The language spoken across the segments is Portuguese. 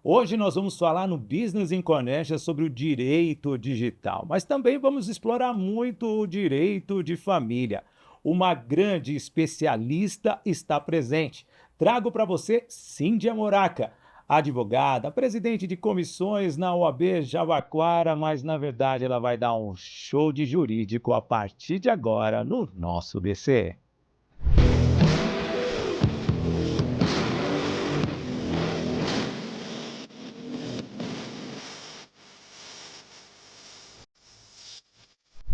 Hoje nós vamos falar no Business in Connection sobre o direito digital, mas também vamos explorar muito o direito de família. Uma grande especialista está presente. Trago para você Cíndia Moraca, advogada, presidente de comissões na OAB Jabaquara, mas na verdade ela vai dar um show de jurídico a partir de agora no nosso BC.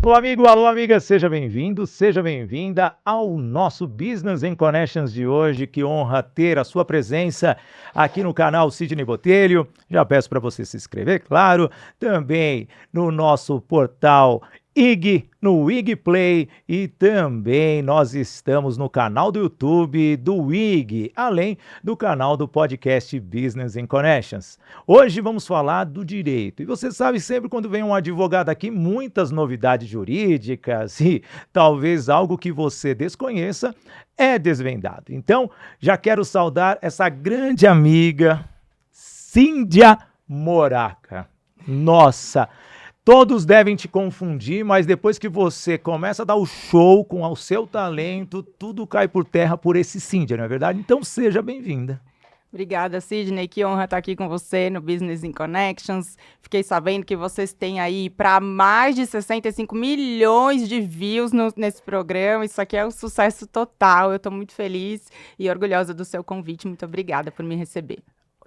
Alô, amigo, alô, amiga, seja bem-vindo, seja bem-vinda ao nosso Business in Connections de hoje. Que honra ter a sua presença aqui no canal Sidney Botelho. Já peço para você se inscrever, claro, também no nosso portal IG, no IG Play, e também nós estamos no canal do YouTube do IG, além do canal do podcast Business in Connections. Hoje vamos falar do direito. E você sabe, sempre quando vem um advogado aqui, muitas novidades jurídicas e talvez algo que você desconheça é desvendado. Então, já quero saudar essa grande amiga, Cíndia Moraca. Nossa, todos devem te confundir, mas depois que você começa a dar o show com o seu talento, tudo cai por terra por esse Cíndia, não é verdade? Então seja bem-vinda. Obrigada, Sidney. Que honra estar aqui com você no Business in Connections. Fiquei sabendo que vocês têm aí para mais de 65 milhões de views nesse programa. Isso aqui é um sucesso total. Eu estou muito feliz e orgulhosa do seu convite. Muito obrigada por me receber.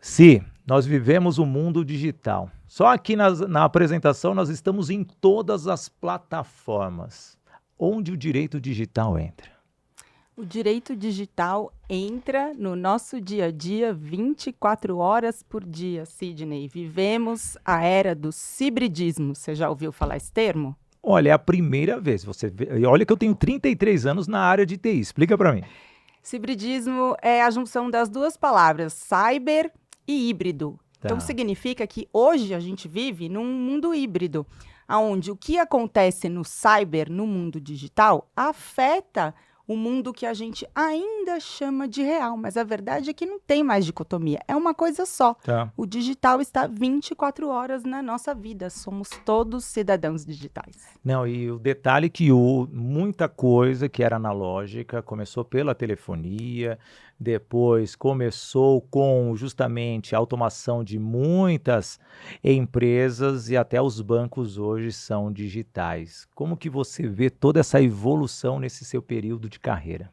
Sim, nós vivemos o mundo digital. Só aqui na apresentação nós estamos em todas as plataformas. Onde o direito digital entra? O direito digital entra no nosso dia a dia 24 horas por dia, Sidney. Vivemos a era do cibridismo. Você já ouviu falar esse termo? Olha, é a primeira vez. Olha que eu tenho 33 anos na área de TI. Explica para mim. Cibridismo é a junção das duas palavras, cyber e híbrido. Tá. Então, significa que hoje a gente vive num mundo híbrido, onde o que acontece no cyber, no mundo digital, afeta o mundo que a gente ainda chama de real, mas a verdade é que não tem mais dicotomia, é uma coisa só. Tá. O digital está 24 horas na nossa vida, somos todos cidadãos digitais. Não, e o detalhe é que muita coisa que era analógica começou pela telefonia, depois começou com justamente a automação de muitas empresas e até os bancos hoje são digitais. Como que você vê toda essa evolução nesse seu período de carreira?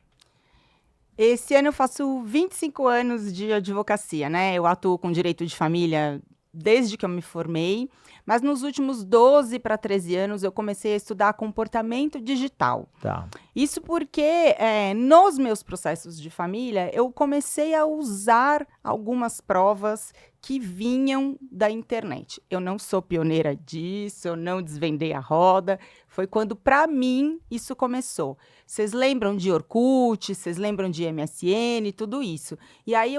Esse ano eu faço 25 anos de advocacia, né? Eu atuo com direito de família desde que eu me formei, mas nos últimos 12 para 13 anos eu comecei a estudar comportamento digital. Tá. Isso porque nos meus processos de família eu comecei a usar algumas provas que vinham da internet. Eu não sou pioneira disso, eu não desvendei a roda. Foi quando, para mim, isso começou. Vocês lembram de Orkut, vocês lembram de MSN, tudo isso. E aí,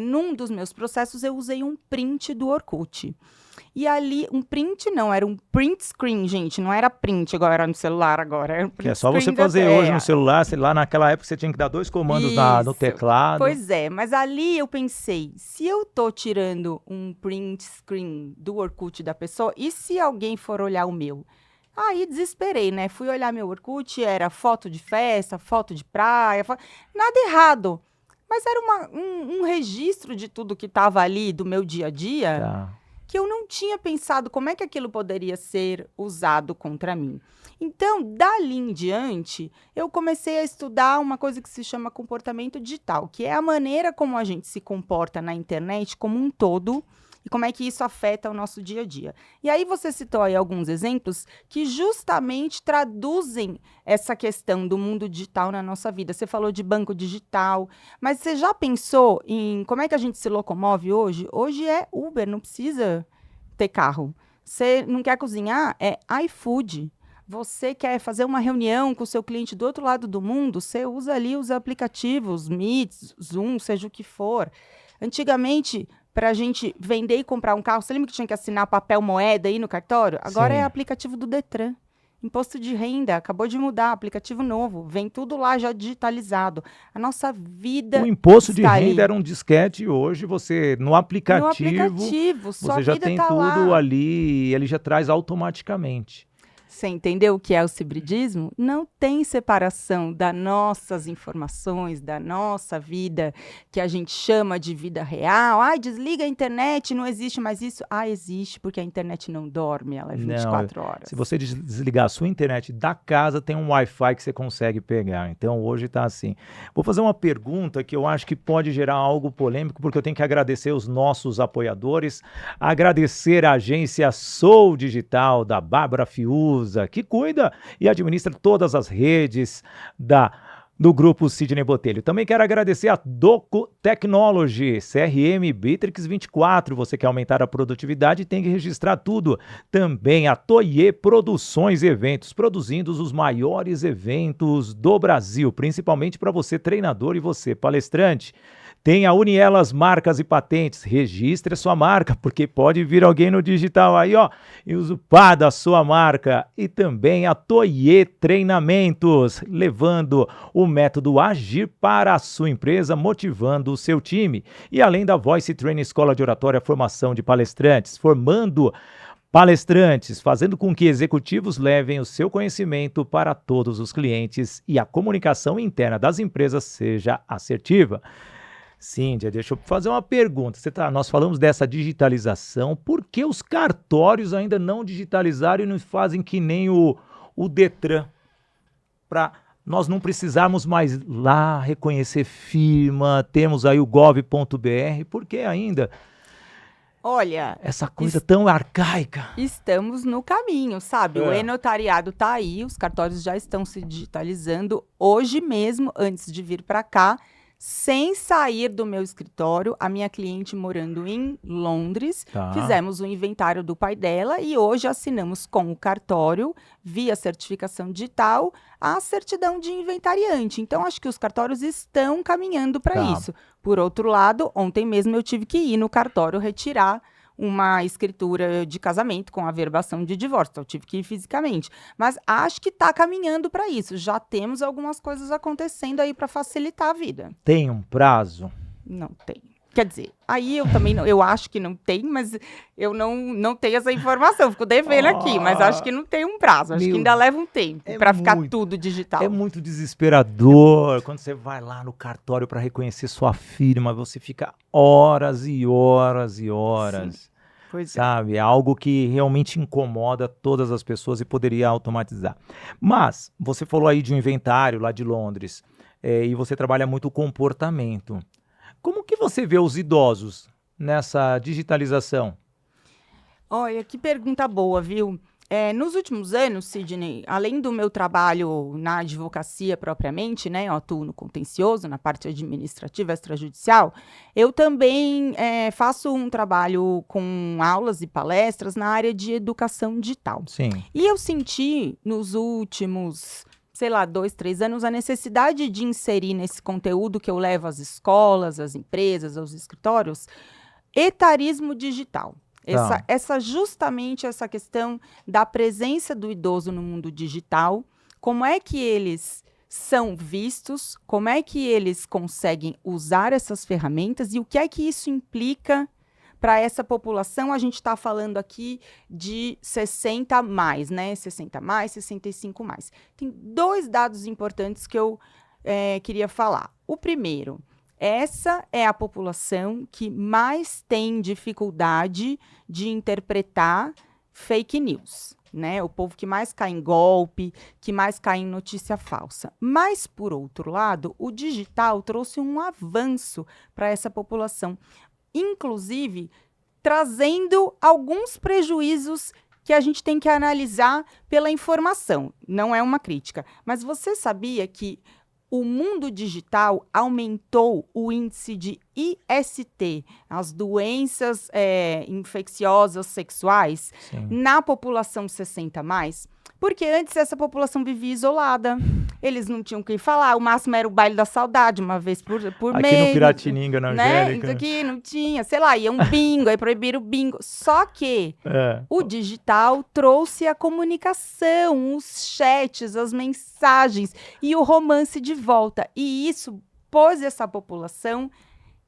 num dos meus processos, eu usei um print do Orkut. E ali, um print não, era um print screen, gente, não era print igual era no celular agora. Era um print Que é só você screen fazer hoje no celular, sei lá, naquela época você tinha que dar 2 comandos no Isso. teclado. Pois é, mas ali eu pensei, se eu tô tirando um print screen do Orkut da pessoa, e se alguém for olhar o meu? Aí desesperei, né? Fui olhar meu Orkut, era foto de festa, foto de praia, nada errado. Mas era um registro de tudo que estava ali do meu dia a dia. Tá. Que eu não tinha pensado como é que aquilo poderia ser usado contra mim. Então, dali em diante, eu comecei a estudar uma coisa que se chama comportamento digital, que é a maneira como a gente se comporta na internet como um todo e como é que isso afeta o nosso dia a dia. E aí você citou aí alguns exemplos que justamente traduzem essa questão do mundo digital na nossa vida. Você falou de banco digital, mas você já pensou em como é que a gente se locomove hoje? Hoje é Uber, não precisa ter carro. Você não quer cozinhar? É iFood. Você quer fazer uma reunião com o seu cliente do outro lado do mundo? Você usa ali os aplicativos, Meet, Zoom, seja o que for. Antigamente, para a gente vender e comprar um carro, você lembra que tinha que assinar papel moeda aí no cartório? Agora Sim. é aplicativo do Detran. Imposto de renda, acabou de mudar, aplicativo novo, vem tudo lá já digitalizado. A nossa vida O imposto de está renda ali. era um disquete e hoje você, no No aplicativo, aplicativo, sua você já vida tem tá tudo lá. ali e ele já traz automaticamente. Você entendeu o que é o cibridismo? Não tem separação das nossas informações, da nossa vida, que a gente chama de vida real. Ai, desliga a internet, não existe mais isso. Ah, existe, porque a internet não dorme, ela é Não, 24 horas. se você desligar a sua internet da casa, tem um Wi-Fi que você consegue pegar. Então, hoje está assim. Vou fazer uma pergunta que eu acho que pode gerar algo polêmico, porque eu tenho que agradecer os nossos apoiadores, agradecer a agência Sou Digital, da Bárbara Fiuza, que cuida e administra todas as redes do grupo Sidney Botelho. Também quero agradecer a Doco Technology, CRM Bitrix 24. Você quer aumentar a produtividade, tem que registrar tudo. Também a Toye Produções e Eventos, produzindo os maiores eventos do Brasil, principalmente para você treinador e você palestrante. Tem a Unielas Marcas e Patentes. Registre a sua marca, porque pode vir alguém no digital aí, ó, e usurpar da sua marca. E também a Toye Treinamentos, levando o método Agir para a sua empresa, motivando o seu time. E além da Voice Training Escola de Oratória, formação de palestrantes, formando palestrantes, fazendo com que executivos levem o seu conhecimento para todos os clientes e a comunicação interna das empresas seja assertiva. Cíntia, deixa eu fazer uma pergunta. Nós falamos dessa digitalização. Por que os cartórios ainda não digitalizaram e não fazem que nem o Detran? Para nós não precisarmos mais lá reconhecer firma, temos aí o gov.br. Por que ainda Olha, essa coisa tão arcaica? estamos no caminho, sabe? O e-notariado está aí, os cartórios já estão se digitalizando. Hoje mesmo, antes de vir para cá, sem sair do meu escritório, a minha cliente morando em Londres, fizemos o inventário do pai dela e hoje assinamos com o cartório, via certificação digital, a certidão de inventariante. Então, acho que os cartórios estão caminhando para isso. Por outro lado, ontem mesmo eu tive que ir no cartório retirar uma escritura de casamento com averbação de divórcio. Então, eu tive que ir fisicamente. Mas acho que está caminhando para isso. Já temos algumas coisas acontecendo aí para facilitar a vida. Tem um prazo? Não tem. Quer dizer, aí eu também não, eu acho que não tem, mas eu não tenho essa informação. Fico devendo aqui, mas acho que não tem um prazo. Acho que ainda leva um tempo para ficar tudo digital. É muito desesperador quando você vai lá no cartório para reconhecer sua firma, você fica horas e horas e horas. Sim. Pois sabe? É algo que realmente incomoda todas as pessoas e poderia automatizar. Mas você falou aí de um inventário lá de Londres, e você trabalha muito o comportamento. Como que você vê os idosos nessa digitalização? Olha, que pergunta boa, viu? Nos últimos anos, Sidney, além do meu trabalho na advocacia propriamente, né, eu atuo no contencioso, na parte administrativa extrajudicial, eu também faço um trabalho com aulas e palestras na área de educação digital. Sim. E eu senti nos últimos, 2, 3 anos, a necessidade de inserir nesse conteúdo que eu levo às escolas, às empresas, aos escritórios, etarismo digital. Justamente essa questão da presença do idoso no mundo digital, como é que eles são vistos, como é que eles conseguem usar essas ferramentas e o que é que isso implica para essa população. A gente está falando aqui de 60 mais, né? 60 mais, 65 mais. Tem 2 dados importantes que eu queria falar. O primeiro, essa é a população que mais tem dificuldade de interpretar fake news, né? O povo que mais cai em golpe, que mais cai em notícia falsa. Mas, por outro lado, o digital trouxe um avanço para essa população, inclusive trazendo alguns prejuízos que a gente tem que analisar pela informação. Não é uma crítica, mas você sabia que o mundo digital aumentou o índice de IST, as doenças infecciosas sexuais, Sim. na população 60+, porque antes essa população vivia isolada. Eles não tinham o que falar. O máximo era o baile da saudade, uma vez por mês. Aqui no Piratininga, na né? Angélica. Isso aqui não tinha. Sei lá, ia um bingo, aí proibiram o bingo. Só que o digital trouxe a comunicação, os chats, as mensagens e o romance de volta. E isso pôs essa população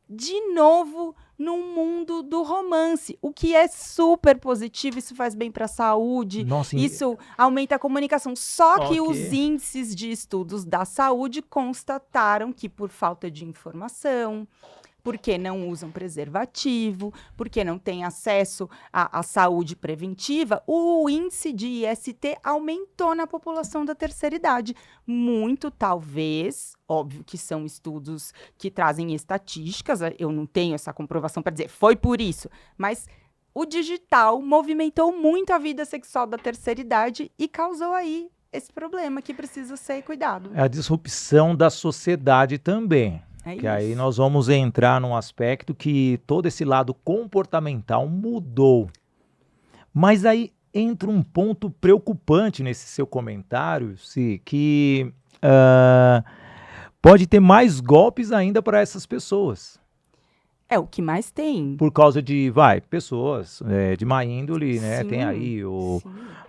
de novo no mundo do romance, o que é super positivo, isso faz bem para a saúde, Nossa, isso aumenta a comunicação. Só que Ok. os índices de estudos da saúde constataram que por falta de informação, porque não usam preservativo, porque não têm acesso à saúde preventiva, o índice de IST aumentou na população da terceira idade. Muito, talvez, óbvio que são estudos que trazem estatísticas, eu não tenho essa comprovação para dizer foi por isso, mas o digital movimentou muito a vida sexual da terceira idade e causou aí esse problema que precisa ser cuidado. É a disrupção da sociedade também. Que aí nós vamos entrar num aspecto que todo esse lado comportamental mudou. Mas aí entra um ponto preocupante nesse seu comentário, que pode ter mais golpes ainda para essas pessoas. É o que mais tem. Por causa de, pessoas de má índole, né? Sim, tem aí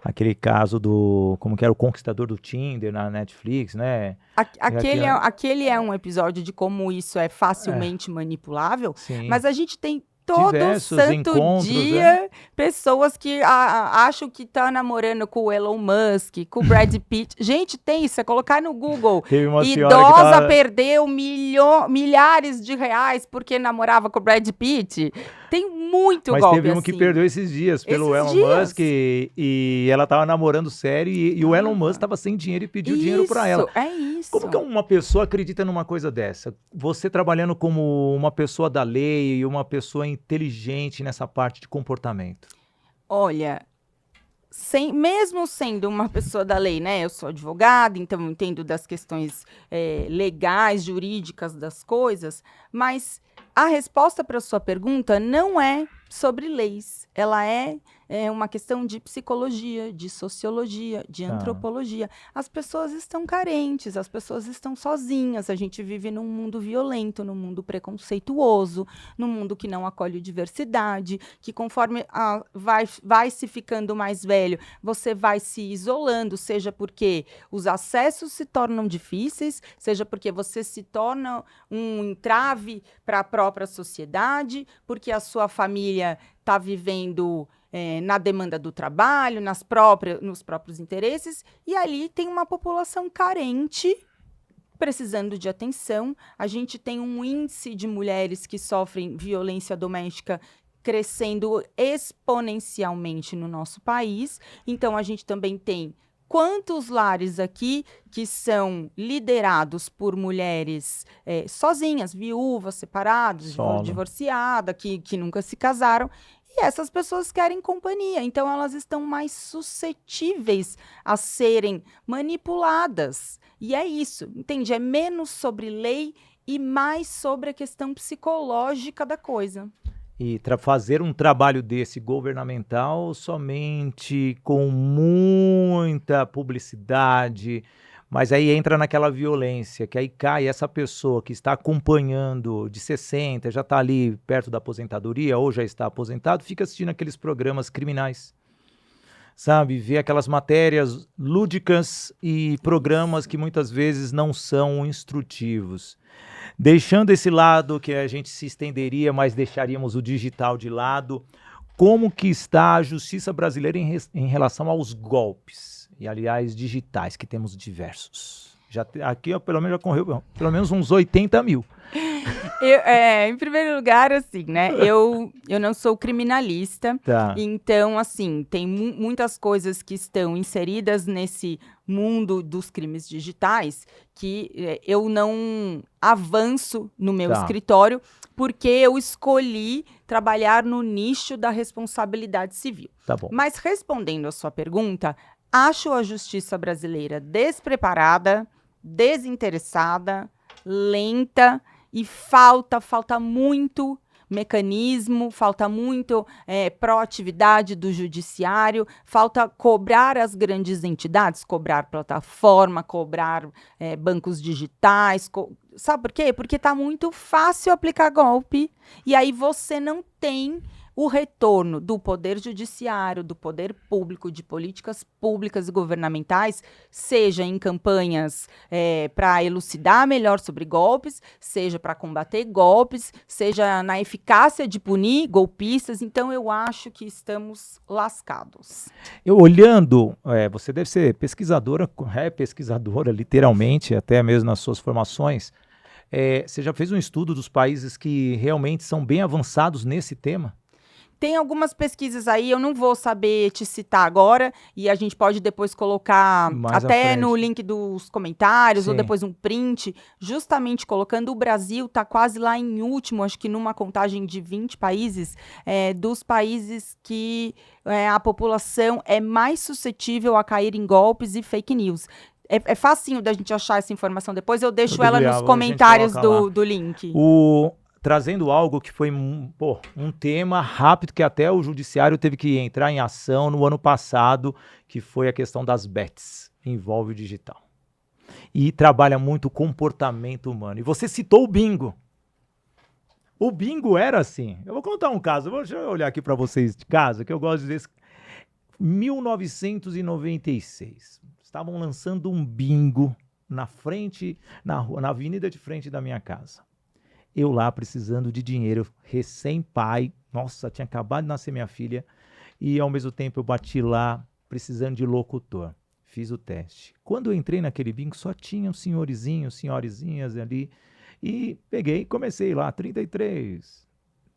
aquele caso do, como que era, o conquistador do Tinder na Netflix, né? Aquele é um episódio de como isso é facilmente manipulável, Sim. mas a gente tem todo Diversos santo encontros, dia pessoas que acham que tá namorando com o Elon Musk, com o Brad Pitt. Gente, tem isso, é colocar no Google. Teve uma senhora Idosa perdeu milhares de reais porque namorava com o Brad Pitt. Tem muito Mas golpe teve um assim. que perdeu esses dias pelo Elon Musk e ela tava namorando sério e o Elon Musk tava sem dinheiro e pediu dinheiro para ela. É isso. Como que uma pessoa acredita numa coisa dessa? Você trabalhando como uma pessoa da lei e uma pessoa inteligente nessa parte de comportamento. Olha, mesmo sendo uma pessoa da lei, né? Eu sou advogada, então eu entendo das questões legais, jurídicas das coisas, mas a resposta para a sua pergunta não é sobre leis. Ela é uma questão de psicologia, de sociologia, de antropologia. As pessoas estão carentes, as pessoas estão sozinhas. A gente vive num mundo violento, num mundo preconceituoso, num mundo que não acolhe diversidade, que conforme vai se ficando mais velho, você vai se isolando, seja porque os acessos se tornam difíceis, seja porque você se torna um entrave para a própria sociedade, porque a sua família está vivendo na demanda do trabalho, nos próprios interesses, e ali tem uma população carente, precisando de atenção. A gente tem um índice de mulheres que sofrem violência doméstica crescendo exponencialmente no nosso país. Então, a gente também tem quantos lares aqui que são liderados por mulheres sozinhas, viúvas, separadas, divorciadas, que nunca se casaram. E essas pessoas querem companhia, então elas estão mais suscetíveis a serem manipuladas. E é isso, entende? É menos sobre lei e mais sobre a questão psicológica da coisa. E fazer um trabalho desse governamental somente com muita publicidade, mas aí entra naquela violência, que aí cai essa pessoa que está acompanhando de 60, já está ali perto da aposentadoria ou já está aposentado, fica assistindo aqueles programas criminais, sabe? Vê aquelas matérias lúdicas e programas que muitas vezes não são instrutivos. Deixando esse lado que a gente se estenderia, mas deixaríamos o digital de lado, como que está a justiça brasileira em relação aos golpes? E, aliás, digitais, que temos diversos. Aqui, pelo menos, já correu pelo menos uns 80 mil. Em primeiro lugar, assim, né? Eu não sou criminalista. Tá. Então, assim, tem muitas coisas que estão inseridas nesse mundo dos crimes digitais que eu não avanço no meu escritório, porque eu escolhi trabalhar no nicho da responsabilidade civil. Tá bom. Mas, respondendo a sua pergunta, acho a justiça brasileira despreparada, desinteressada, lenta E falta muito mecanismo, falta muito proatividade do judiciário, falta cobrar as grandes entidades, cobrar plataforma, cobrar bancos digitais. Sabe por quê? Porque está muito fácil aplicar golpe e aí você não tem o retorno do poder judiciário, do poder público, de políticas públicas e governamentais, seja em campanhas para elucidar melhor sobre golpes, seja para combater golpes, seja na eficácia de punir golpistas. Então, eu acho que estamos lascados. Eu olhando, você deve ser pesquisadora, literalmente, até mesmo nas suas formações. Você já fez um estudo dos países que realmente são bem avançados nesse tema? Tem algumas pesquisas aí, eu não vou saber te citar agora, e a gente pode depois colocar Mais à até frente. no link dos comentários, Sim. ou depois um print, justamente colocando o Brasil, está quase lá em último, acho que numa contagem de 20 países, dos países que a população é mais suscetível a cair em golpes e fake news. É facinho da gente achar essa informação depois, eu deixo ela nos comentários do link. Trazendo algo que foi um tema rápido que até o judiciário teve que entrar em ação no ano passado, que foi a questão das bets, envolve o digital. E trabalha muito o comportamento humano. E você citou o bingo. O bingo era assim. Eu vou contar um caso, deixa eu olhar aqui para vocês de casa, que eu gosto de dizer. 1996. Estavam lançando um bingo na frente, na avenida de frente da minha casa. Eu lá precisando de dinheiro, recém-pai, nossa, tinha acabado de nascer minha filha, e ao mesmo tempo eu bati lá, precisando de locutor. Fiz o teste. Quando eu entrei naquele bingo, só tinham senhorezinhas ali, e peguei e comecei lá, 33,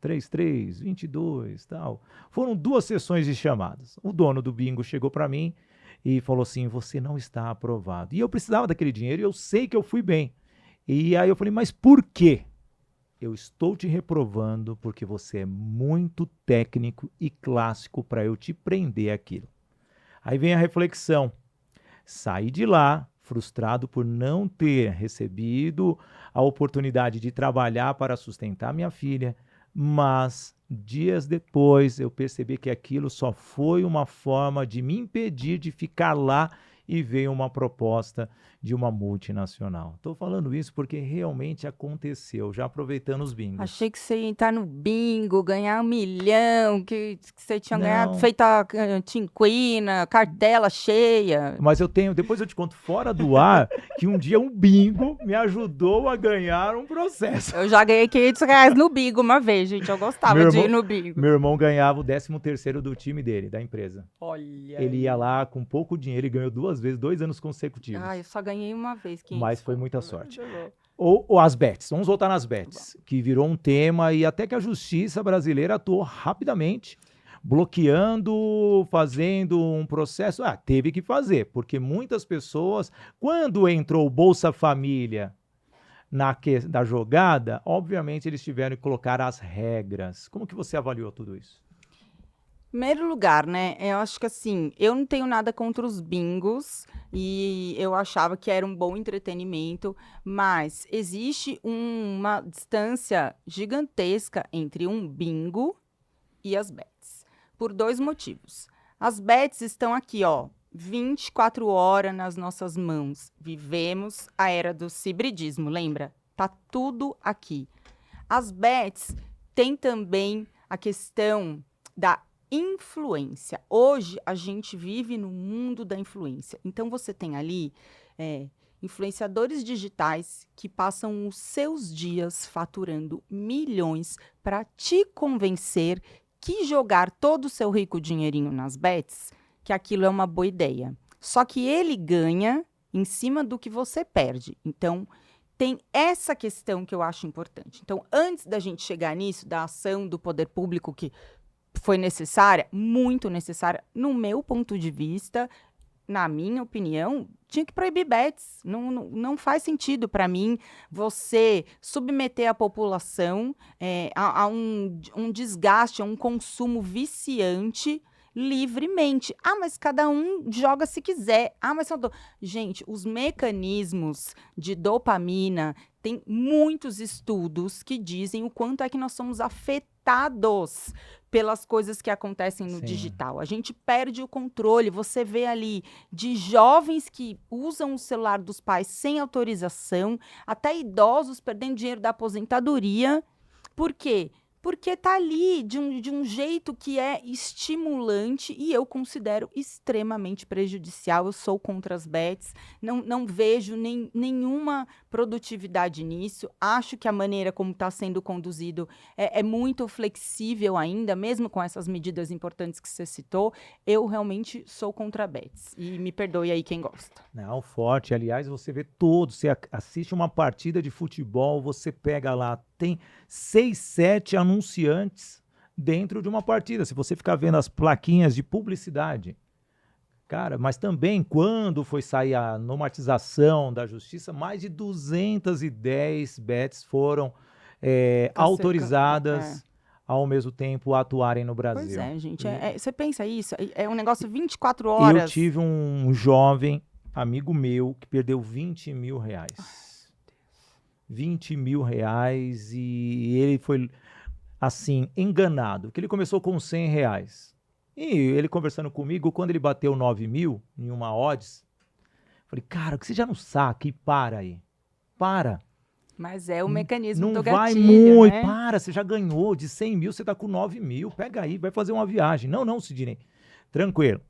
33, 22, tal. Foram 2 sessões de chamadas. O dono do bingo chegou para mim e falou assim, você não está aprovado. E eu precisava daquele dinheiro e eu sei que eu fui bem. E aí eu falei, mas por quê? Eu estou te reprovando porque você é muito técnico e clássico para eu te prender aquilo. Aí vem a reflexão. Saí de lá frustrado por não ter recebido a oportunidade de trabalhar para sustentar minha filha, mas dias depois eu percebi que aquilo só foi uma forma de me impedir de ficar lá e veio uma proposta de uma multinacional. Estou falando isso porque realmente aconteceu, já aproveitando os bingos. Achei que você ia entrar no bingo, ganhar 1 milhão, que você tinha ganhado, feito a tinquina, cartela cheia. Mas depois eu te conto fora do ar, que um dia um bingo me ajudou a ganhar um processo. Eu já ganhei R$500 no bingo uma vez, gente, eu gostava de ir no bingo. Meu irmão ganhava o 13º do time dele, da empresa. Olha. Ele ia lá com pouco dinheiro e ganhou 2 vezes, 2 anos consecutivos. Eu só ganhei uma vez. Mas foi muita sorte. Ou as bets, vamos voltar nas bets, que virou um tema e até que a justiça brasileira atuou rapidamente, bloqueando, fazendo um processo. Teve que fazer, porque muitas pessoas, quando entrou o Bolsa Família da jogada, obviamente eles tiveram que colocar as regras. Como que você avaliou tudo isso? Primeiro lugar, né, eu acho que assim, eu não tenho nada contra os bingos e eu achava que era um bom entretenimento, mas existe uma distância gigantesca entre um bingo e as bets, por 2 motivos. As bets estão aqui, 24 horas nas nossas mãos. Vivemos a era do hibridismo, lembra? Tá tudo aqui. As bets têm também a questão da influência. Hoje, a gente vive no mundo da influência. Então, você tem ali influenciadores digitais que passam os seus dias faturando milhões para te convencer que jogar todo o seu rico dinheirinho nas bets, que aquilo é uma boa ideia. Só que ele ganha em cima do que você perde. Então, tem essa questão que eu acho importante. Então, antes da gente chegar nisso, da ação do poder público que foi necessária, muito necessária, no meu ponto de vista, na minha opinião, tinha que proibir bets. Não faz sentido para mim você submeter a população a um desgaste, a um consumo viciante livremente. Ah, mas cada um joga se quiser. Ah, mas gente, os mecanismos de dopamina, tem muitos estudos que dizem o quanto é que nós somos afetados pelas coisas que acontecem no Sim. digital. A gente perde o controle. Você vê ali de jovens que usam o celular dos pais sem autorização, até idosos perdendo dinheiro da aposentadoria. Por quê? Porque tá ali de um jeito que é estimulante e eu considero extremamente prejudicial. Eu sou contra as bets, não vejo nenhuma produtividade nisso. Acho que a maneira como está sendo conduzido é muito flexível ainda, mesmo com essas medidas importantes que você citou. Eu realmente sou contra bets. E me perdoe aí quem gosta. Não, forte. Aliás, você vê todos, você assiste uma partida de futebol, você pega lá, tem 6, 7 anunciantes dentro de uma partida. Se você ficar vendo as plaquinhas de publicidade, cara, mas também quando foi sair a normatização da justiça, mais de 210 bets foram autorizadas ao mesmo tempo a atuarem no Brasil. Pois é, gente. Você pensa isso? É um negócio 24 horas. Eu tive um jovem amigo meu que perdeu 20 mil reais. 20 mil reais e ele foi, assim, enganado. Porque ele começou com 100 reais. E ele conversando comigo, quando ele bateu 9 mil em uma odds, falei, cara, que você já não saca e para aí. Para. Mas é o mecanismo do gatilho, gatilho, não vai muito, né? para, você já ganhou de 100 mil, você tá com 9 mil, pega aí, vai fazer uma viagem. Não, Sidney, tranquilo.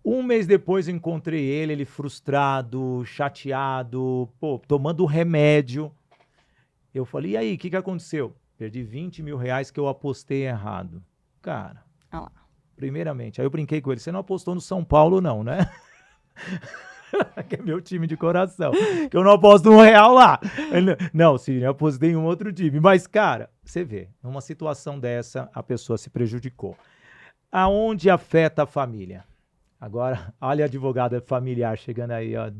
Um mês depois eu encontrei ele frustrado, chateado, tomando remédio. Eu falei, e aí, o que aconteceu? Perdi 20 mil reais que eu apostei errado. Cara, primeiramente, aí eu brinquei com ele, você não apostou no São Paulo não, né? Que é meu time de coração, que eu não aposto R$1 lá. Não, sim, eu apostei em um outro time. Mas, cara, você vê, numa situação dessa, a pessoa se prejudicou. Aonde afeta a família? Agora, olha a advogada familiar chegando aí, ó.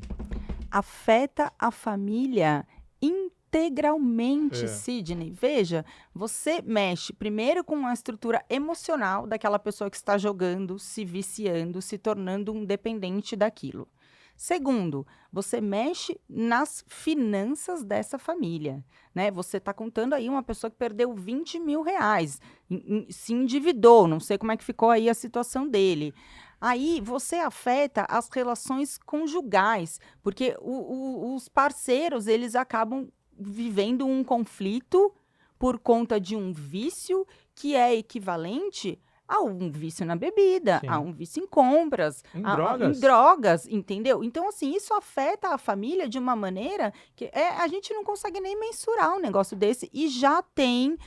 Afeta a família integralmente, Sidney. Veja, você mexe primeiro com a estrutura emocional daquela pessoa que está jogando, se viciando, se tornando um dependente daquilo. Segundo, você mexe nas finanças dessa família, né? Você está contando aí uma pessoa que perdeu 20 mil reais, se endividou, não sei como é que ficou aí a situação dele. Aí você afeta as relações conjugais, porque os parceiros, eles acabam vivendo um conflito por conta de um vício que é equivalente a um vício na bebida, Sim. a um vício em compras, em drogas, entendeu? Então, assim, isso afeta a família de uma maneira que a gente não consegue nem mensurar um negócio desse. E já tem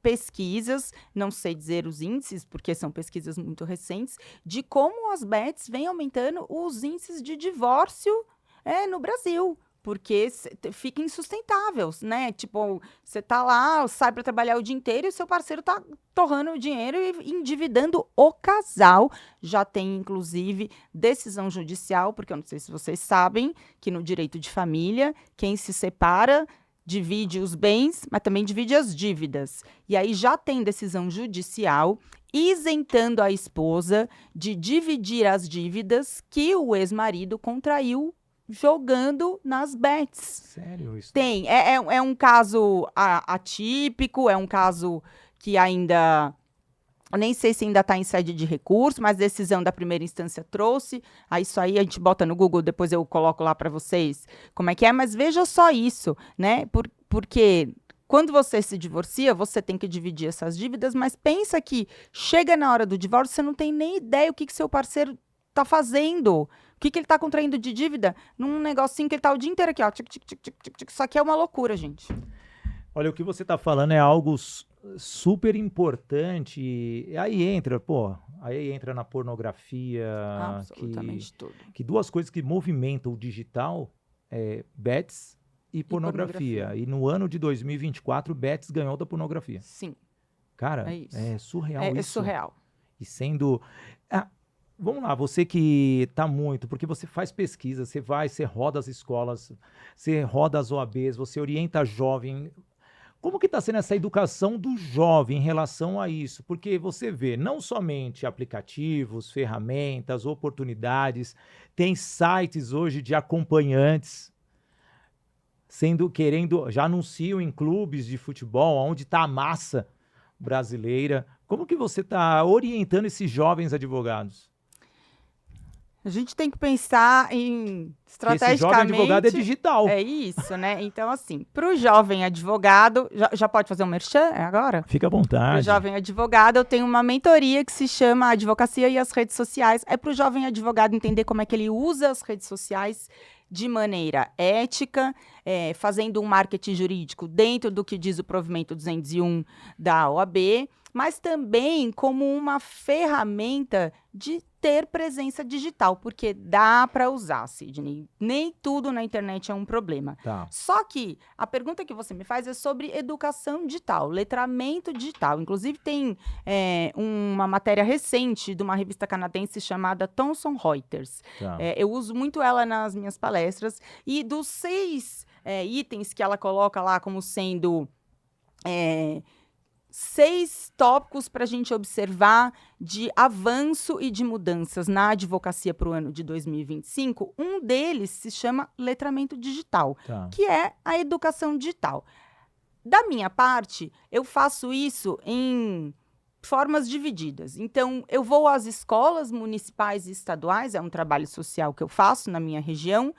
pesquisas, não sei dizer os índices, porque são pesquisas muito recentes, de como as bets vêm aumentando os índices de divórcio no Brasil. Porque fica insustentável, né? Tipo, você tá lá, sai para trabalhar o dia inteiro e o seu parceiro tá torrando o dinheiro e endividando o casal. Já tem, inclusive, decisão judicial, porque eu não sei se vocês sabem que no direito de família, quem se separa divide os bens, mas também divide as dívidas. E aí já tem decisão judicial isentando a esposa de dividir as dívidas que o ex-marido contraiu jogando nas bets. Sério isso? Tem. É um caso atípico, é um caso que ainda... Eu nem sei se ainda está em sede de recurso, mas decisão da primeira instância trouxe. Isso aí a gente bota no Google, depois eu coloco lá para vocês como é que é. Mas veja só isso, né? Porque quando você se divorcia, você tem que dividir essas dívidas, mas pensa que chega na hora do divórcio, você não tem nem ideia o que seu parceiro está fazendo. O que ele está contraindo de dívida num negocinho que ele está o dia inteiro aqui, ó. Isso aqui é uma loucura, gente. Olha, o que você está falando é algo super importante. E aí entra na pornografia. Absolutamente tudo. Que duas coisas que movimentam o digital bets e pornografia. E no ano de 2024, bets ganhou da pornografia. Sim. Cara, é surreal isso. É surreal. E sendo... Vamos lá, você que está muito, porque você faz pesquisa, você roda as escolas, você roda as OABs, você orienta jovem. Como que está sendo essa educação do jovem em relação a isso? Porque você vê não somente aplicativos, ferramentas, oportunidades, tem sites hoje de acompanhantes já anunciam em clubes de futebol, onde está a massa brasileira. Como que você está orientando esses jovens advogados? A gente tem que pensar em Que esse jovem advogado é estrategicamente. digital. É isso, né? Então, assim, para o jovem advogado, já pode fazer um merchan? É agora? Fica à Para o vontade. jovem advogado, eu tenho uma mentoria que se chama Advocacia e as Redes Sociais. É para o jovem advogado entender como é que ele usa as redes sociais de maneira ética, fazendo um marketing jurídico dentro do que diz o provimento 201 da OAB, mas também como uma ferramenta de ter presença digital, porque dá para usar, Sidney. Nem tudo na internet é um problema. Tá. Só que a pergunta que você me faz é sobre educação digital, letramento digital. Inclusive, tem uma matéria recente de uma revista canadense chamada Thomson Reuters. Tá. Eu uso muito ela nas minhas palestras. E dos 6 itens que ela coloca lá como sendo 6 tópicos para a gente observar de avanço e de mudanças na advocacia para o ano de 2025, um deles se chama letramento digital, Tá. que é a educação digital. Da minha parte, eu faço isso em formas divididas. Então, eu vou às escolas municipais e estaduais, é um trabalho social que eu faço na minha região,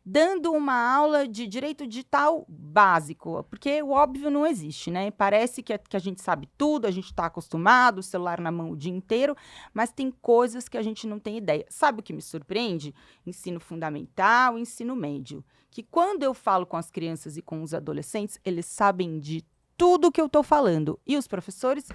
dando uma aula de direito digital básico, porque o óbvio não existe, né? Parece que a gente sabe tudo, a gente está acostumado, o celular na mão o dia inteiro, mas tem coisas que a gente não tem ideia. Sabe o que me surpreende? Ensino fundamental, ensino médio. Que quando eu falo com as crianças e com os adolescentes, eles sabem de tudo que eu estou falando. E os professores...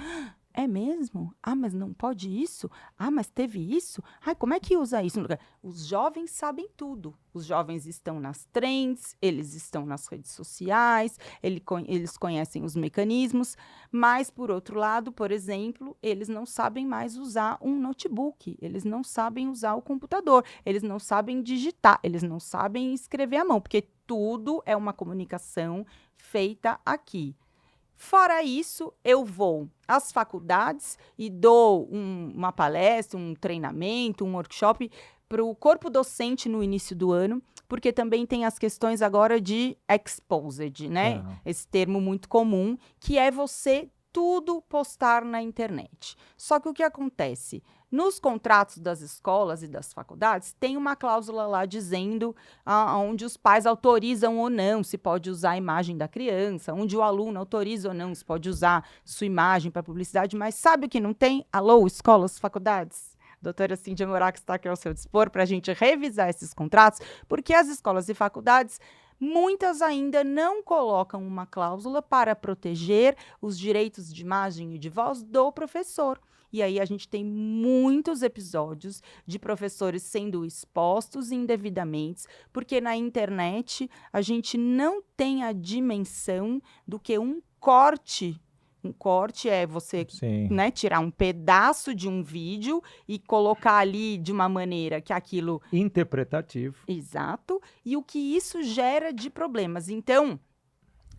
É mesmo? Ah, mas não pode isso? Ah, mas teve isso? Ai, como é que usa isso? Os jovens sabem tudo. Os jovens estão nas trends, eles estão nas redes sociais, eles conhecem os mecanismos, mas, por outro lado, por exemplo, eles não sabem mais usar um notebook, eles não sabem usar o computador, eles não sabem digitar, eles não sabem escrever à mão, porque tudo é uma comunicação feita aqui. Fora isso, eu vou às faculdades e dou uma palestra, um treinamento, um workshop para o corpo docente no início do ano, porque também tem as questões agora de exposed, né? Esse termo muito comum, que é você tudo postar na internet. Só que o que acontece? Nos contratos das escolas e das faculdades, tem uma cláusula lá dizendo onde os pais autorizam ou não se pode usar a imagem da criança, onde o aluno autoriza ou não se pode usar sua imagem para publicidade, mas sabe o que não tem? Alô, escolas, faculdades? Doutora Cíndia Morax está aqui ao seu dispor para a gente revisar esses contratos, porque as escolas e faculdades, muitas ainda não colocam uma cláusula para proteger os direitos de imagem e de voz do professor. E aí a gente tem muitos episódios de professores sendo expostos indevidamente, porque na internet a gente não tem a dimensão do que um corte. Um corte é você, né, tirar um pedaço de um vídeo e colocar ali de uma maneira que aquilo... Interpretativo. Exato. E o que isso gera de problemas. Então,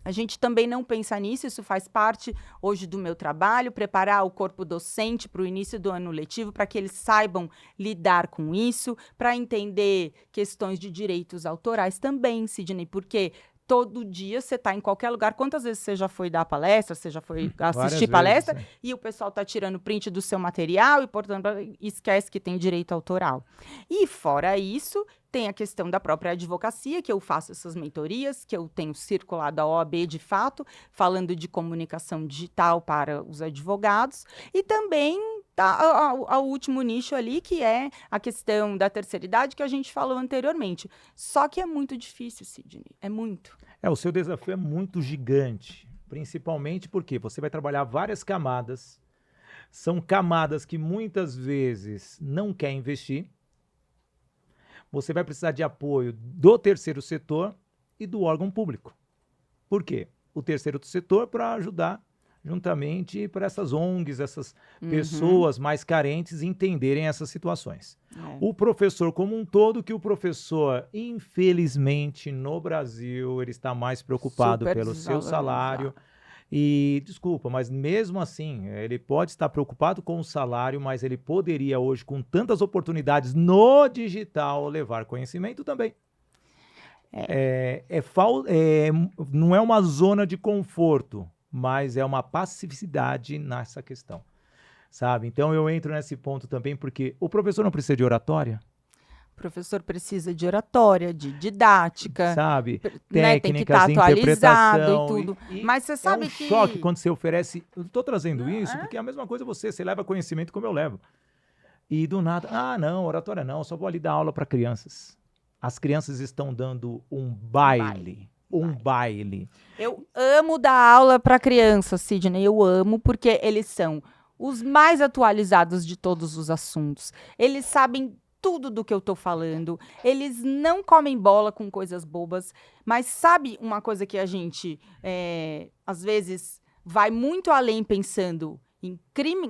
a gente também não pensa nisso, isso faz parte hoje do meu trabalho, preparar o corpo docente para o início do ano letivo, para que eles saibam lidar com isso, para entender questões de direitos autorais também, Sidney, porque... Todo dia você está em qualquer lugar. Quantas vezes você já foi dar palestra, você já foi assistir palestra, vezes, e o pessoal está tirando print do seu material e, portanto, esquece que tem direito autoral. E, fora isso, tem a questão da própria advocacia, que eu faço essas mentorias, que eu tenho circulado a OAB de fato, falando de comunicação digital para os advogados, e também ao último nicho ali, que é a questão da terceira idade, que a gente falou anteriormente. Só que é muito difícil, Sidney, é muito. O seu desafio é muito gigante, principalmente porque você vai trabalhar várias camadas, são camadas que muitas vezes não quer investir, você vai precisar de apoio do terceiro setor e do órgão público. Por quê? O terceiro setor para ajudar juntamente para essas ONGs, essas pessoas mais carentes entenderem essas situações. O professor como um todo, que o professor, infelizmente, no Brasil, ele está mais preocupado pelo seu salário E, desculpa, mas mesmo assim, ele pode estar preocupado com o salário, mas ele poderia hoje, com tantas oportunidades no digital, levar conhecimento também. Não é uma zona de conforto, mas é uma passividade nessa questão, sabe? Então eu entro nesse ponto também porque o professor não precisa de oratória, O professor precisa de oratória, de didática, sabe? né? Tem que Técnicas, estar atualizado e interpretação. tudo. E Mas você é um sabe choque que... quando você oferece. Eu estou trazendo Não, isso porque é a mesma coisa você leva conhecimento como eu levo. E do nada, não, oratória não, só vou ali dar aula para crianças. As crianças estão dando um baile. Um baile. Eu amo dar aula para criança, Sidney. Eu amo porque eles são os mais atualizados de todos os assuntos. Eles sabem tudo do que eu estou falando. Eles não comem bola com coisas bobas. Mas sabe uma coisa que a gente, às vezes, vai muito além pensando em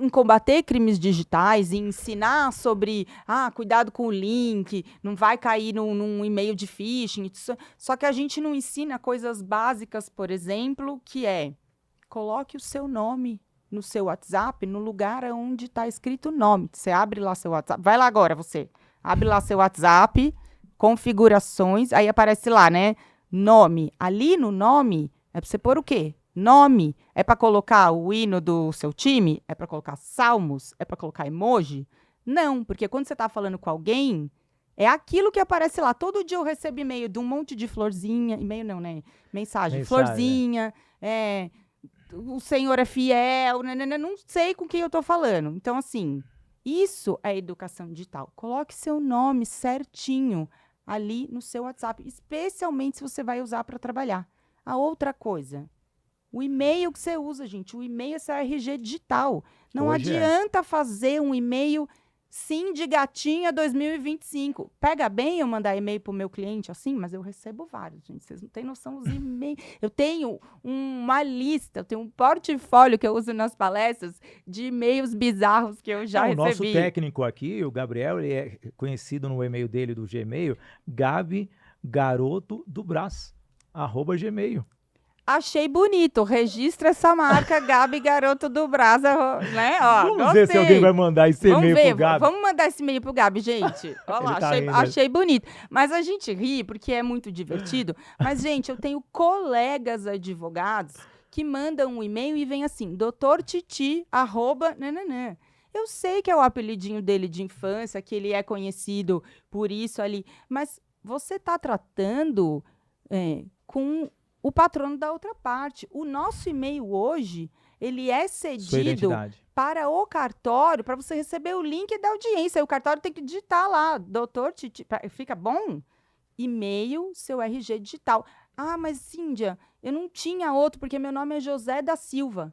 combater crimes digitais, em ensinar sobre cuidado com o link, não vai cair num e-mail de phishing. Só que a gente não ensina coisas básicas, por exemplo, que é coloque o seu nome no seu WhatsApp no lugar onde está escrito o nome. Você abre lá seu WhatsApp. Vai lá agora, você. Abre lá seu WhatsApp, configurações, aí aparece lá, né? Nome. Ali no nome, é para você pôr o quê? Nome. É para colocar o hino do seu time? É para colocar salmos? É para colocar emoji? Não, porque quando você está falando com alguém, é aquilo que aparece lá. Todo dia eu recebo e-mail de um monte de florzinha. E-mail não, né? Mensagem. Florzinha. O Senhor é fiel. Não sei com quem eu estou falando. Então, assim, isso é educação digital. Coloque seu nome certinho ali no seu WhatsApp, especialmente se você vai usar para trabalhar. A outra coisa, o e-mail que você usa, gente, o e-mail é seu RG digital. Não Hoje adianta fazer um e-mail sim de gatinha 2025. Pega bem eu mandar e-mail para o meu cliente assim, mas eu recebo vários, gente. Vocês não têm noção dos e-mails. Eu tenho uma lista, eu tenho um portfólio que eu uso nas palestras de e-mails bizarros que eu já recebi. O nosso técnico aqui, o Gabriel, ele é conhecido no e-mail dele do Gmail, gabigarotodobras@gmail. Achei bonito. Registra essa marca, Gabi Garoto do Brasa, né? Ó, Vamos gostei. ver se alguém vai mandar esse e-mail pro Gabi. Vamos mandar esse e-mail pro Gabi, gente. Olha lá, achei bonito. Mas a gente ri porque é muito divertido. Mas, gente, eu tenho colegas advogados que mandam um e-mail e vem assim, doutortiti, @, nananã. Eu sei que é o apelidinho dele de infância, que ele é conhecido por isso ali, mas você está tratando com o patrono da outra parte. O nosso e-mail hoje, ele é cedido para o cartório, para você receber o link da audiência. Aí o cartório tem que digitar lá, doutor Titi. Fica bom? E-mail, seu RG digital. Mas Cíndia, eu não tinha outro, porque meu nome é José da Silva.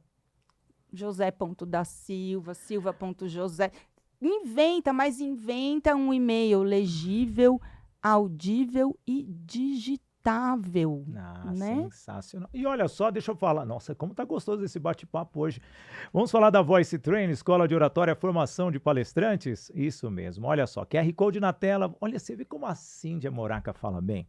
José.da.silva, Silva.josé. Inventa um e-mail legível, audível e digitável. Né? Sensacional. E olha só, deixa eu falar. Nossa, como tá gostoso esse bate-papo hoje. Vamos falar da Voice Train, Escola de Oratória, Formação de Palestrantes? Isso mesmo. Olha só, QR Code na tela. Olha, você vê como a Cíndia Moraca fala bem.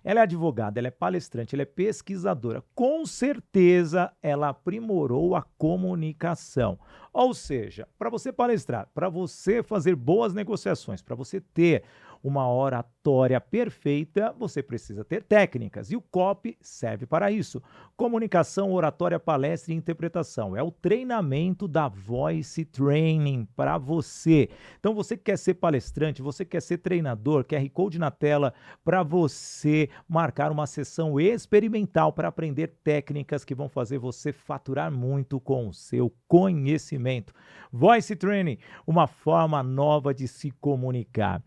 Ela é advogada, ela é palestrante, ela é pesquisadora. Com certeza, ela aprimorou a comunicação. Ou seja, para você palestrar, para você fazer boas negociações, para você ter uma oratória perfeita, você precisa ter técnicas. E o COP serve para isso. Comunicação, oratória, palestra e interpretação. É o treinamento da Voice Training para você. Então, você que quer ser palestrante, você que quer ser treinador, QR Code na tela para você marcar uma sessão experimental para aprender técnicas que vão fazer você faturar muito com o seu conhecimento. Voice Training, uma forma nova de se comunicar.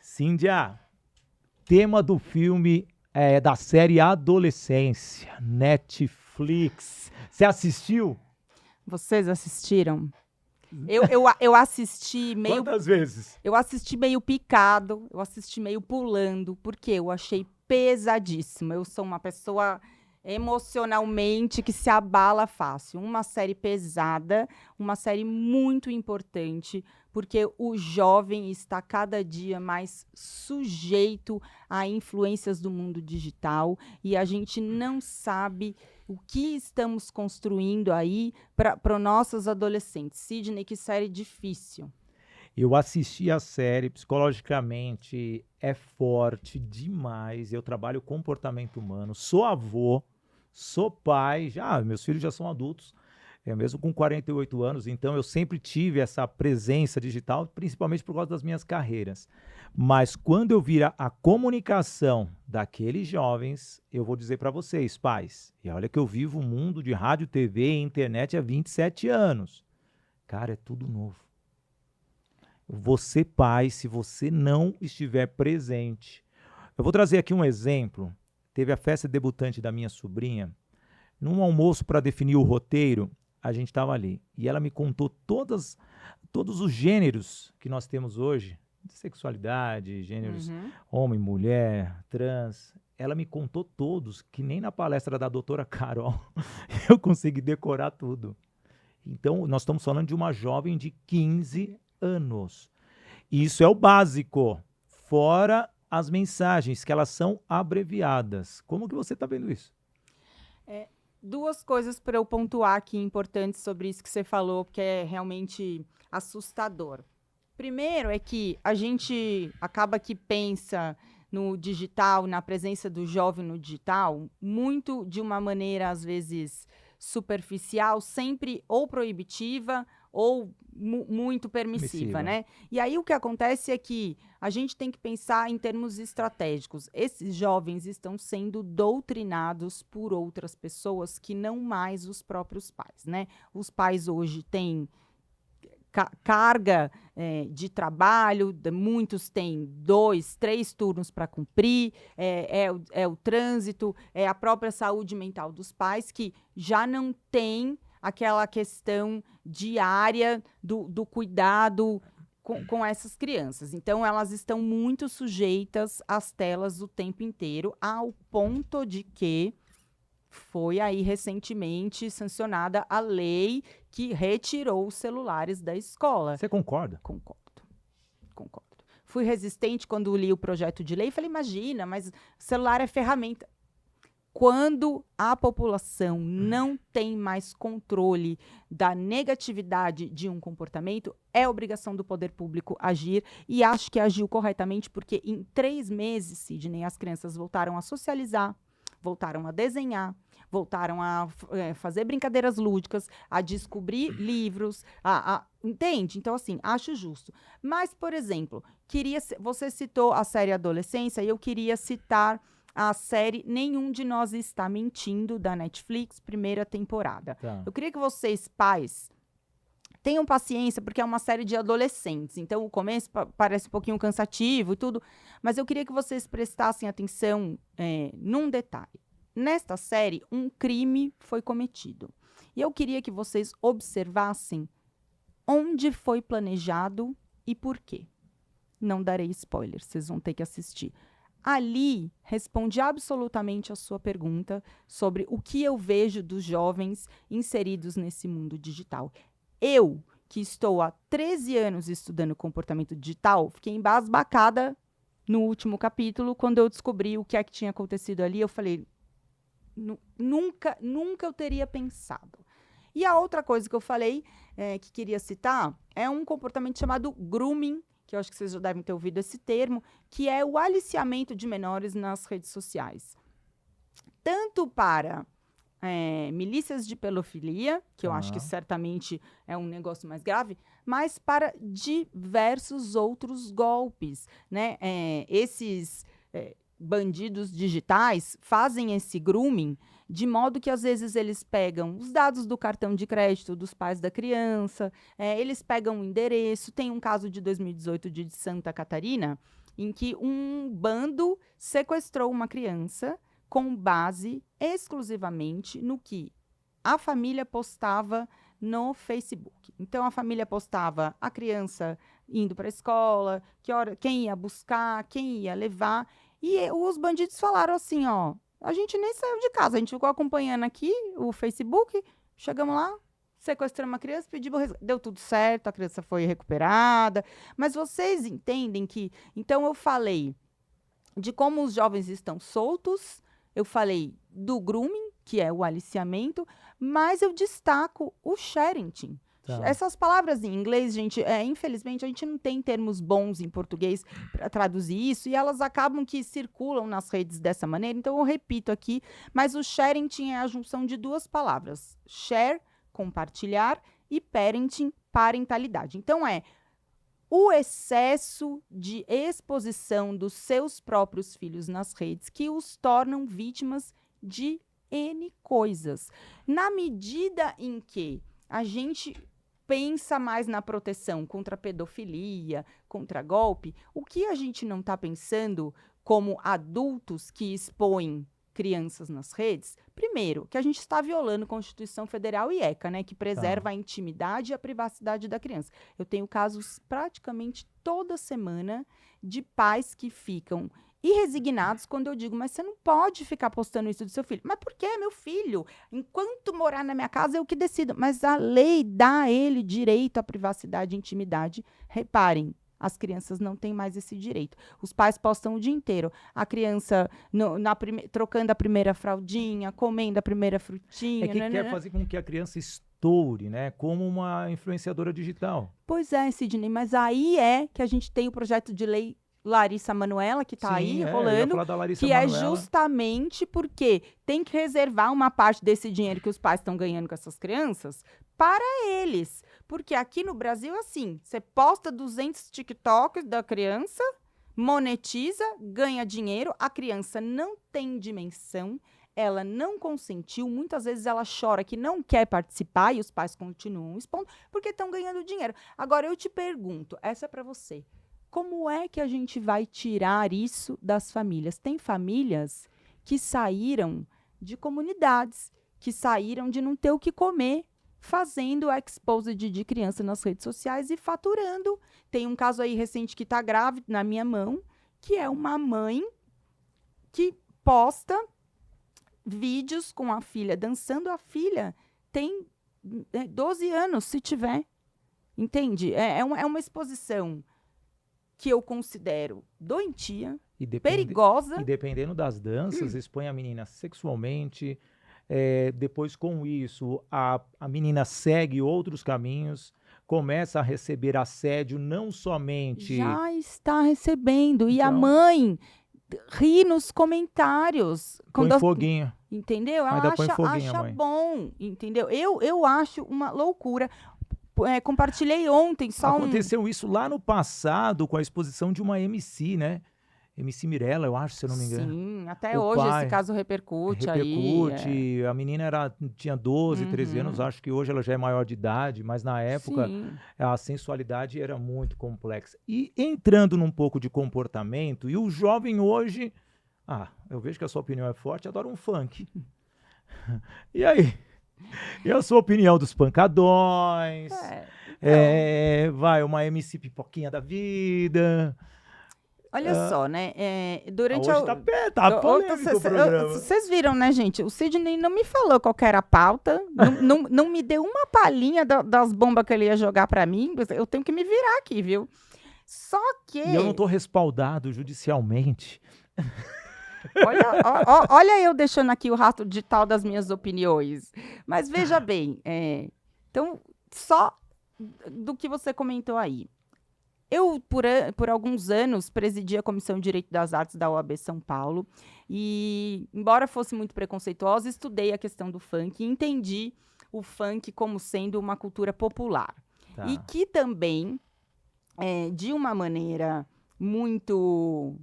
Cíndia, tema do filme da série Adolescência, Netflix. Você assistiu? Vocês assistiram? Eu assisti meio... Quantas vezes? Eu assisti meio picado, eu assisti meio pulando, porque eu achei pesadíssimo. Eu sou uma pessoa emocionalmente que se abala fácil. Uma série pesada, uma série muito importante, porque o jovem está cada dia mais sujeito a influências do mundo digital e a gente não sabe o que estamos construindo aí para nossos adolescentes. Sidney, que série difícil. Eu assisti a série, psicologicamente é forte demais. Eu trabalho comportamento humano, sou avô, sou pai, meus filhos já são adultos, mesmo com 48 anos, então eu sempre tive essa presença digital, principalmente por causa das minhas carreiras. Mas quando eu vi a comunicação daqueles jovens, eu vou dizer para vocês, pais, e olha que eu vivo o mundo de rádio, TV e internet há 27 anos. Cara, é tudo novo. Você, pai, se você não estiver presente. Eu vou trazer aqui um exemplo. Teve a festa debutante da minha sobrinha. Num almoço para definir o roteiro, a gente estava ali. E ela me contou todos os gêneros que nós temos hoje, de sexualidade, gêneros homem, mulher, trans. Ela me contou todos, que nem na palestra da doutora Carol eu consegui decorar tudo. Então, nós estamos falando de uma jovem de 15 anos. Isso é o básico, fora as mensagens, que elas são abreviadas. Como que você está vendo isso? Duas coisas para eu pontuar aqui importantes sobre isso que você falou, porque é realmente assustador. Primeiro é que a gente acaba que pensa no digital, na presença do jovem no digital, muito de uma maneira, às vezes, superficial, sempre ou proibitiva ou muito permissiva, né? E aí o que acontece é que a gente tem que pensar em termos estratégicos. Esses jovens estão sendo doutrinados por outras pessoas que não mais os próprios pais, né? Os pais hoje têm carga de trabalho, muitos têm 2, 3 turnos para cumprir, é o trânsito, é a própria saúde mental dos pais que já não tem aquela questão diária do cuidado com essas crianças. Então, elas estão muito sujeitas às telas o tempo inteiro, ao ponto de que foi aí recentemente sancionada a lei que retirou os celulares da escola. Você concorda? Concordo. Fui resistente quando li o projeto de lei. Falei, imagina, mas o celular é ferramenta. Quando a população não tem mais controle da negatividade de um comportamento, é obrigação do poder público agir, e acho que agiu corretamente, porque em 3 meses, Sidney, as crianças voltaram a socializar, voltaram a desenhar, voltaram a fazer brincadeiras lúdicas, a descobrir livros, entende? Então, assim, acho justo. Mas, por exemplo, você citou a série Adolescência, e eu queria citar a série Nenhum de Nós Está Mentindo, da Netflix, 1ª temporada. Tá. Eu queria que vocês, pais, tenham paciência, porque é uma série de adolescentes. Então, o começo parece um pouquinho cansativo e tudo, mas eu queria que vocês prestassem atenção num detalhe. Nesta série, um crime foi cometido. E eu queria que vocês observassem onde foi planejado e por quê. Não darei spoiler, vocês vão ter que assistir. Ali, responde absolutamente a sua pergunta sobre o que eu vejo dos jovens inseridos nesse mundo digital. Eu, que estou há 13 anos estudando comportamento digital, fiquei embasbacada no último capítulo, quando eu descobri o que é que tinha acontecido ali. Eu falei, nunca eu teria pensado. E a outra coisa que eu falei, que queria citar, é um comportamento chamado grooming, que eu acho que vocês já devem ter ouvido esse termo, que é o aliciamento de menores nas redes sociais. Tanto para milícias de pedofilia, que eu acho que certamente é um negócio mais grave, mas para diversos outros golpes, né? Esses bandidos digitais fazem esse grooming de modo que, às vezes, eles pegam os dados do cartão de crédito dos pais da criança, eles pegam o endereço. Tem um caso de 2018 de Santa Catarina, em que um bando sequestrou uma criança com base exclusivamente no que a família postava no Facebook. Então, a família postava a criança indo para a escola, quem ia buscar, quem ia levar. E os bandidos falaram assim, A gente nem saiu de casa, a gente ficou acompanhando aqui o Facebook, chegamos lá, sequestramos uma criança, pedimos resgate. Deu tudo certo, a criança foi recuperada. Mas vocês entendem que... Então, eu falei de como os jovens estão soltos, eu falei do grooming, que é o aliciamento, mas eu destaco o sharenting. Tá. Essas palavras em inglês, gente, infelizmente, a gente não tem termos bons em português para traduzir isso, e elas acabam que circulam nas redes dessa maneira, então eu repito aqui, mas o sharenting é a junção de duas palavras, share, compartilhar, e parenting, parentalidade. Então, o excesso de exposição dos seus próprios filhos nas redes que os tornam vítimas de N coisas. Na medida em que a gente pensa mais na proteção contra a pedofilia, contra golpe, o que a gente não está pensando como adultos que expõem crianças nas redes? Primeiro, que a gente está violando a Constituição Federal e ECA, né, que preserva a intimidade e a privacidade da criança. Eu tenho casos praticamente toda semana de pais que ficam irresignados quando eu digo, mas você não pode ficar postando isso do seu filho. Mas por quê, meu filho? Enquanto morar na minha casa, eu que decido. Mas a lei dá a ele direito à privacidade e intimidade. Reparem, as crianças não têm mais esse direito. Os pais postam o dia inteiro. A criança trocando a primeira fraldinha, comendo a primeira frutinha. É que quer fazer com que a criança estoure, né? Como uma influenciadora digital. Pois é, Sidney, mas aí é que a gente tem o projeto de lei Larissa Manoela, que está aí rolando, que é justamente porque tem que reservar uma parte desse dinheiro que os pais estão ganhando com essas crianças para eles. Porque aqui no Brasil, assim, você posta 200 TikToks da criança, monetiza, ganha dinheiro, a criança não tem dimensão, ela não consentiu, muitas vezes ela chora que não quer participar e os pais continuam expondo porque estão ganhando dinheiro. Agora, eu te pergunto, essa é para você. Como é que a gente vai tirar isso das famílias? Tem famílias que saíram de comunidades, que saíram de não ter o que comer, fazendo exposed de criança nas redes sociais e faturando. Tem um caso aí recente que está grave na minha mão, que é uma mãe que posta vídeos com a filha dançando. A filha tem 12 anos, se tiver. Entende? É uma exposição que eu considero doentia, perigosa. E dependendo das danças, expõe a menina sexualmente. Depois, com isso, a menina segue outros caminhos, começa a receber assédio, não somente... Já está recebendo. E a mãe ri nos comentários. Põe foguinho. Entendeu? Ela acha bom, entendeu? Eu acho uma loucura. Compartilhei ontem Aconteceu isso lá no passado com a exposição de uma MC, né? MC Mirella, eu acho, se eu não me engano. Sim, até hoje esse caso repercute aí. A menina tinha 12, 13 anos, acho que hoje ela já é maior de idade, mas na época a sensualidade era muito complexa. E entrando num pouco de comportamento, e o jovem hoje, eu vejo que a sua opinião é forte, adora um funk. E aí? E a sua opinião dos pancadões? Vai, uma MC pipoquinha da vida. Olha só, né? Durante hoje tá polêmico o programa. Vocês viram, né, gente? O Sidney não me falou qual que era a pauta, não me deu uma palhinha das bombas que ele ia jogar pra mim. Eu tenho que me virar aqui, viu? Só que... E eu não tô respaldado judicialmente. Olha eu deixando aqui o rastro digital das minhas opiniões. Mas veja bem, então, só do que você comentou aí. Eu, por alguns anos, presidi a Comissão de Direito das Artes da OAB São Paulo. E, embora fosse muito preconceituosa, estudei a questão do funk e entendi o funk como sendo uma cultura popular. Tá. E que também, de uma maneira muito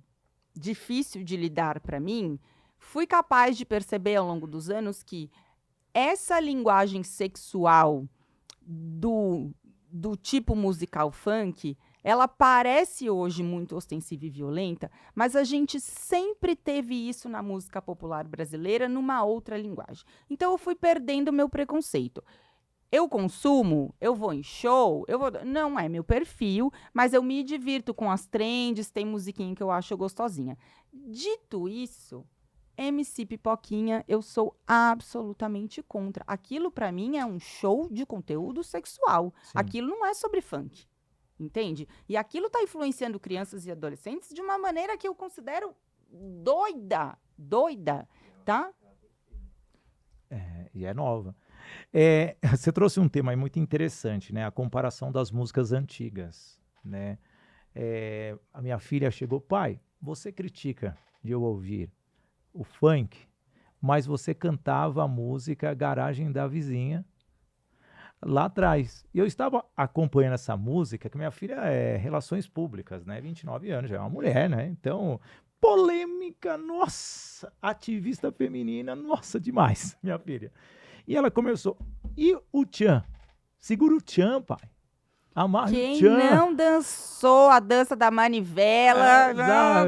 difícil de lidar para mim, fui capaz de perceber ao longo dos anos que essa linguagem sexual do tipo musical funk, ela parece hoje muito ostensiva e violenta, mas a gente sempre teve isso na música popular brasileira numa outra linguagem. Então eu fui perdendo meu preconceito. Eu consumo, eu vou em show, não é meu perfil, mas eu me divirto com as trends, tem musiquinha que eu acho gostosinha. Dito isso, MC Pipoquinha, eu sou absolutamente contra. Aquilo pra mim é um show de conteúdo sexual. Sim. Aquilo não é sobre funk, entende? E aquilo tá influenciando crianças e adolescentes de uma maneira que eu considero doida, tá? E é nova. Você trouxe um tema aí muito interessante, né? A comparação das músicas antigas, né? A minha filha chegou, pai, você critica de eu ouvir o funk, mas você cantava a música Garagem da Vizinha lá atrás. E eu estava acompanhando essa música, que minha filha é relações públicas, né? 29 anos, já é uma mulher, né? Então, polêmica, nossa, ativista feminina, nossa, demais, minha filha. E ela começou, e o tchan? Segura o tchan, pai. Amarra o Quem tchan. não dançou a dança da manivela,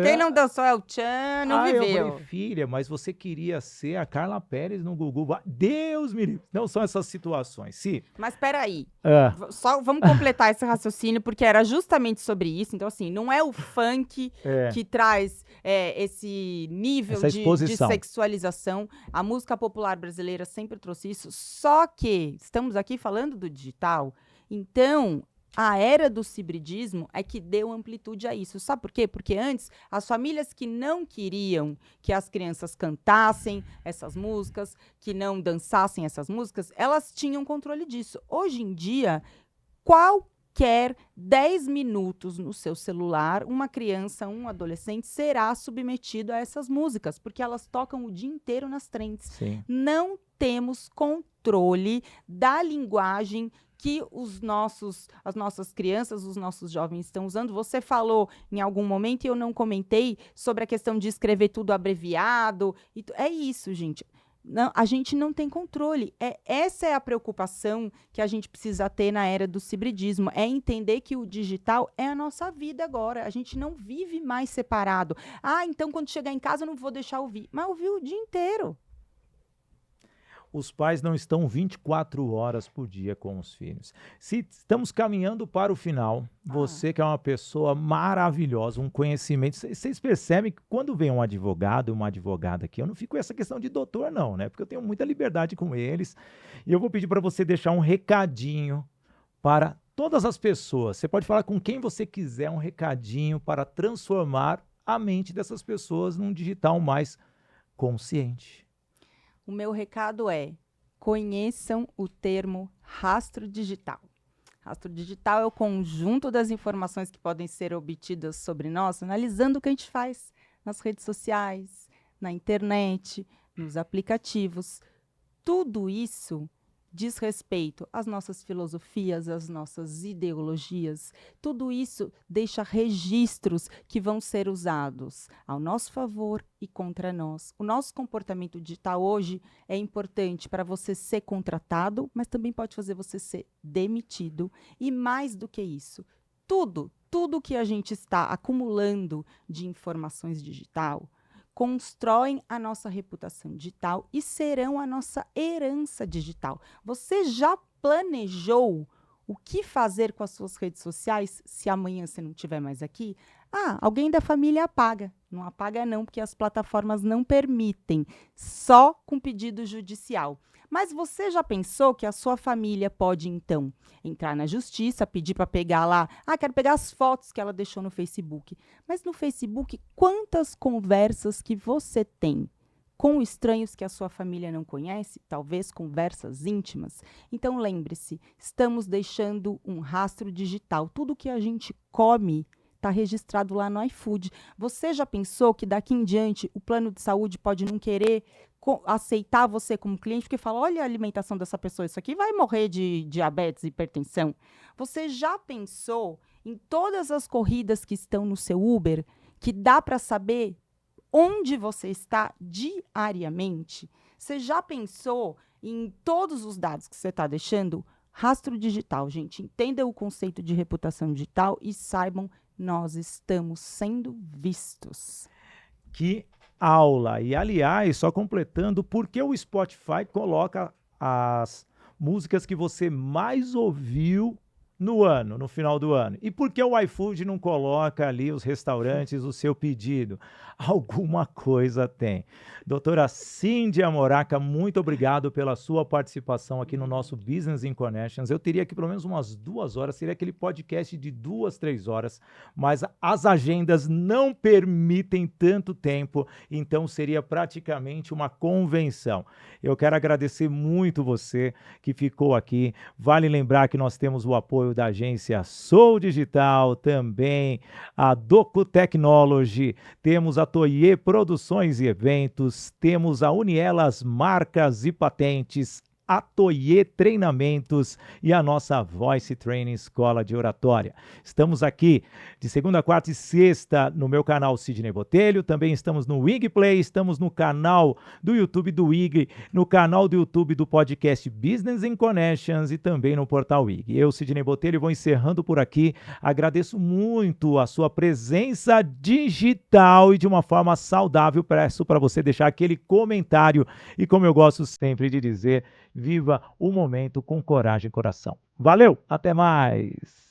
quem não dançou é o tchan, não Eu viveu. falei, filha, mas você queria ser a Carla Pérez no Gugu. Deus me livre. Não são essas situações. Sim. Mas peraí, Ah, só vamos completar esse raciocínio, porque era justamente sobre isso. Então, assim, não é o funk que traz esse nível Essa de exposição. sexualização. A música popular brasileira sempre trouxe isso. Só que estamos aqui falando do digital. Então, a era do hibridismo é que deu amplitude a isso. Sabe por quê? Porque antes, as famílias que não queriam que as crianças cantassem essas músicas, que não dançassem essas músicas, elas tinham controle disso. Hoje em dia, qualquer 10 minutos no seu celular, uma criança, um adolescente será submetido a essas músicas, porque elas tocam o dia inteiro nas trends. Sim. Não temos controle da linguagem que as nossas crianças, os nossos jovens estão usando. Você falou em algum momento, e eu não comentei, sobre a questão de escrever tudo abreviado. É isso, gente. Não, a gente não tem controle. Essa é a preocupação que a gente precisa ter na era do hibridismo. É entender que o digital é a nossa vida agora. A gente não vive mais separado. Então quando chegar em casa eu não vou deixar ouvir. Mas ouvir o dia inteiro. Os pais não estão 24 horas por dia com os filhos. Se estamos caminhando para o final, você que é uma pessoa maravilhosa, um conhecimento, vocês percebem que quando vem um advogado, uma advogada aqui, eu não fico com essa questão de doutor não, né? Porque eu tenho muita liberdade com eles. E eu vou pedir para você deixar um recadinho para todas as pessoas. Você pode falar com quem você quiser, um recadinho para transformar a mente dessas pessoas num digital mais consciente. O meu recado é: conheçam o termo rastro digital. Rastro digital é o conjunto das informações que podem ser obtidas sobre nós, analisando o que a gente faz nas redes sociais, na internet, nos aplicativos. Tudo isso diz respeito às nossas filosofias, às nossas ideologias. Tudo isso deixa registros que vão ser usados ao nosso favor e contra nós. O nosso comportamento digital hoje é importante para você ser contratado, mas também pode fazer você ser demitido. E mais do que isso, tudo que a gente está acumulando de informações digital constroem a nossa reputação digital e serão a nossa herança digital. Você já planejou o que fazer com as suas redes sociais se amanhã você não estiver mais aqui? Alguém da família apaga. Não apaga não, porque as plataformas não permitem, só com pedido judicial. Mas você já pensou que a sua família pode, então, entrar na justiça, pedir para pegar lá, quero pegar as fotos que ela deixou no Facebook. Mas no Facebook, quantas conversas que você tem com estranhos que a sua família não conhece, talvez conversas íntimas? Então lembre-se, estamos deixando um rastro digital. Tudo que a gente come está registrado lá no iFood. Você já pensou que daqui em diante o plano de saúde pode não querer aceitar você como cliente, porque fala, olha a alimentação dessa pessoa, isso aqui vai morrer de diabetes e hipertensão? Você já pensou em todas as corridas que estão no seu Uber, que dá para saber onde você está diariamente? Você já pensou em todos os dados que você está deixando? Rastro digital, gente. Entendam o conceito de reputação digital e saibam, nós estamos sendo vistos. Que aula! E, aliás, só completando, por que o Spotify coloca as músicas que você mais ouviu no ano, no final do ano? E por que o iFood não coloca ali os restaurantes o seu pedido? Alguma coisa tem. Doutora Cíndia Moraca, muito obrigado pela sua participação aqui no nosso Business in Connections. Eu teria aqui pelo menos umas 2 horas, seria aquele podcast de 2, 3 horas, mas as agendas não permitem tanto tempo, então seria praticamente uma convenção. Eu quero agradecer muito você que ficou aqui. Vale lembrar que nós temos o apoio da agência Sou Digital, também a Docu Technology, temos a Toye Produções e Eventos, temos a Unielas Marcas e Patentes, a Toye Treinamentos e a nossa Voice Training Escola de Oratória. Estamos aqui de segunda, quarta e sexta no meu canal Sidney Botelho, também estamos no Wig Play, estamos no canal do YouTube do Wig, no canal do YouTube do podcast Business in Connections e também no portal Wig. Eu, Sidney Botelho, vou encerrando por aqui. Agradeço muito a sua presença digital e de uma forma saudável. Peço para você deixar aquele comentário e, como eu gosto sempre de dizer, viva o momento com coragem e coração. Valeu, até mais!